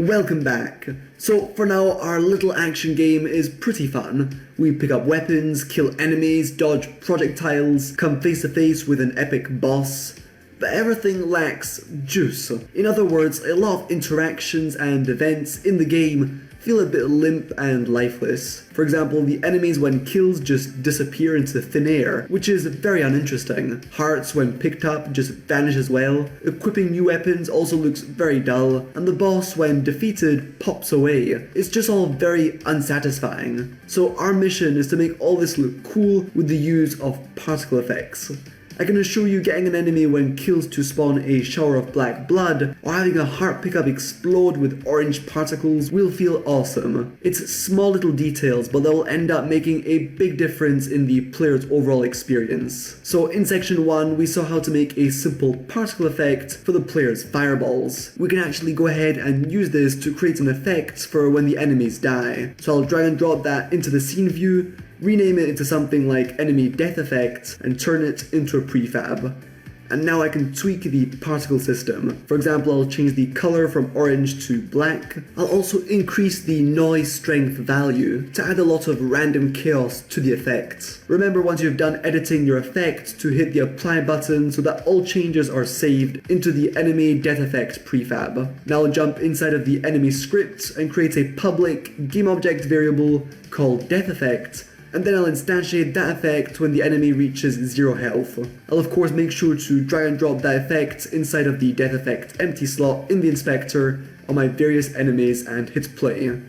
Welcome back. So for now, our little action game is pretty fun. We pick up weapons, kill enemies, dodge projectiles, come face to face with an epic boss, but everything lacks juice. In other words, a lot of interactions and events in the game feel a bit limp and lifeless. For example, the enemies when killed just disappear into thin air, which is very uninteresting. Hearts when picked up just vanish as well. Equipping new weapons also looks very dull, and the boss when defeated pops away. It's just all very unsatisfying. So our mission is to make all this look cool with the use of particle effects. I can assure you getting an enemy when killed to spawn a shower of black blood, or having a heart pickup explode with orange particles will feel awesome. It's small little details, but they'll end up making a big difference in the player's overall experience. So in section 1, we saw how to make a simple particle effect for the player's fireballs. We can actually go ahead and use this to create an effect for when the enemies die. So I'll drag and drop that into the scene view, rename it into something like enemy death effect, and turn it into a prefab. And now I can tweak the particle system. For example, I'll change the color from orange to black. I'll also increase the noise strength value to add a lot of random chaos to the effect. Remember, once you've done editing your effect, to hit the apply button so that all changes are saved into the enemy death effect prefab. Now I'll jump inside of the enemy script and create a public GameObject variable called death effect, and then I'll instantiate that effect when the enemy reaches 0 health. I'll of course make sure to drag and drop that effect inside of the death effect empty slot in the inspector on my various enemies and hit play.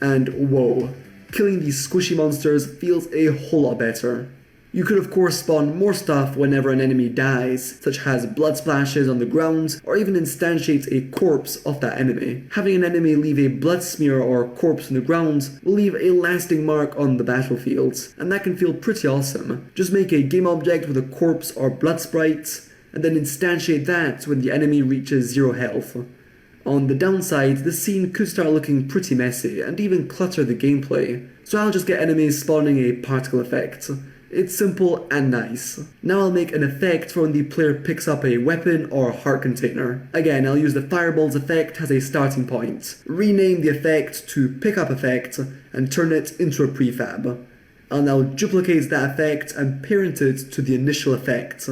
And whoa, killing these squishy monsters feels a whole lot better. You could of course spawn more stuff whenever an enemy dies, such as blood splashes on the ground, or even instantiate a corpse of that enemy. Having an enemy leave a blood smear or corpse on the ground will leave a lasting mark on the battlefield, and that can feel pretty awesome. Just make a game object with a corpse or blood sprite, and then instantiate that when the enemy reaches 0 health. On the downside, the scene could start looking pretty messy, and even clutter the gameplay, so I'll just get enemies spawning a particle effect. It's simple and nice. Now I'll make an effect for when the player picks up a weapon or heart container. Again, I'll use the fireballs effect as a starting point. Rename the effect to pickup effect and turn it into a prefab. I'll now duplicate that effect and parent it to the initial effect.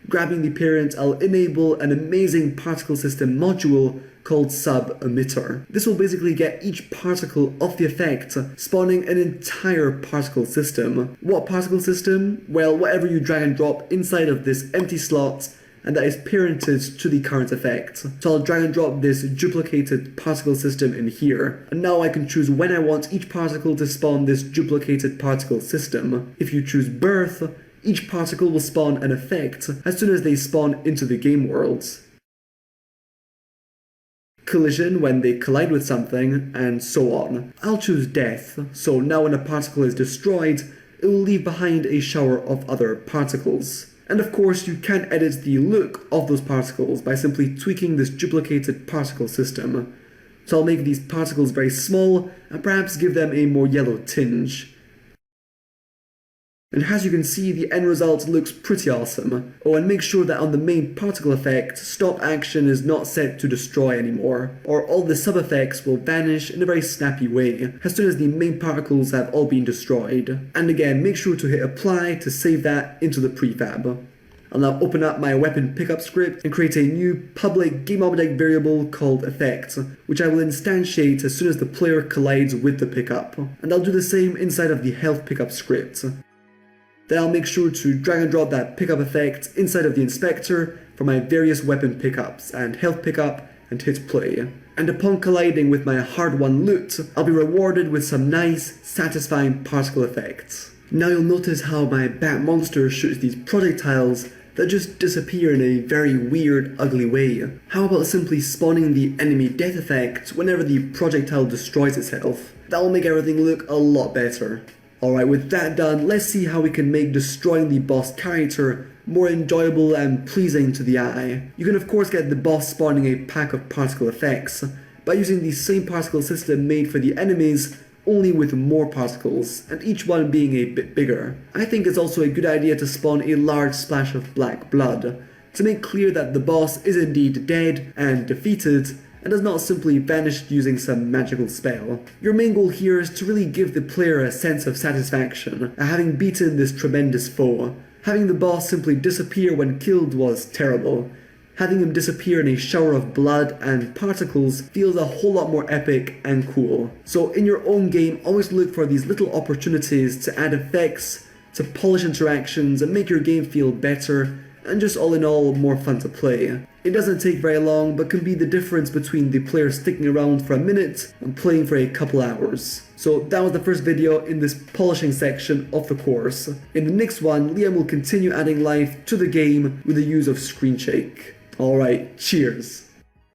Grabbing the parent, I'll enable an amazing particle system module called sub-emitter. This will basically get each particle of the effect, spawning an entire particle system. What particle system? Well, whatever you drag and drop inside of this empty slot, and that is parented to the current effect. So I'll drag and drop this duplicated particle system in here, and now I can choose when I want each particle to spawn this duplicated particle system. If you choose birth, each particle will spawn an effect as soon as they spawn into the game world. Collision when they collide with something, and so on. I'll choose death, so now when a particle is destroyed, it will leave behind a shower of other particles. And of course you can edit the look of those particles by simply tweaking this duplicated particle system. So I'll make these particles very small and perhaps give them a more yellow tinge. And as you can see, the end result looks pretty awesome. Oh, and make sure that on the main particle effect, stop action is not set to destroy anymore, or all the sub-effects will vanish in a very snappy way, as soon as the main particles have all been destroyed. And again, make sure to hit apply to save that into the prefab. I'll now open up my weapon pickup script and create a new public GameObject variable called effect, which I will instantiate as soon as the player collides with the pickup. And I'll do the same inside of the health pickup script. Then I'll make sure to drag and drop that pickup effect inside of the inspector for my various weapon pickups and health pickup and hit play. And upon colliding with my hard-won loot, I'll be rewarded with some nice, satisfying particle effects. Now you'll notice how my bat monster shoots these projectiles that just disappear in a very weird, ugly way. How about simply spawning the enemy death effect whenever the projectile destroys itself? That will make everything look a lot better. Alright, with that done, let's see how we can make destroying the boss character more enjoyable and pleasing to the eye. You can of course get the boss spawning a pack of particle effects by using the same particle system made for the enemies, only with more particles, and each one being a bit bigger. I think it's also a good idea to spawn a large splash of black blood, to make clear that the boss is indeed dead and defeated, and does not simply vanish using some magical spell. Your main goal here is to really give the player a sense of satisfaction at having beaten this tremendous foe. Having the boss simply disappear when killed was terrible. Having him disappear in a shower of blood and particles feels a whole lot more epic and cool. So in your own game, always look for these little opportunities to add effects, to polish interactions and make your game feel better, and just all in all more fun to play. It doesn't take very long, but can be the difference between the player sticking around for a minute and playing for a couple hours. So that was the first video in this polishing section of the course. In the next one, Liam will continue adding life to the game with the use of screen shake. Alright, cheers!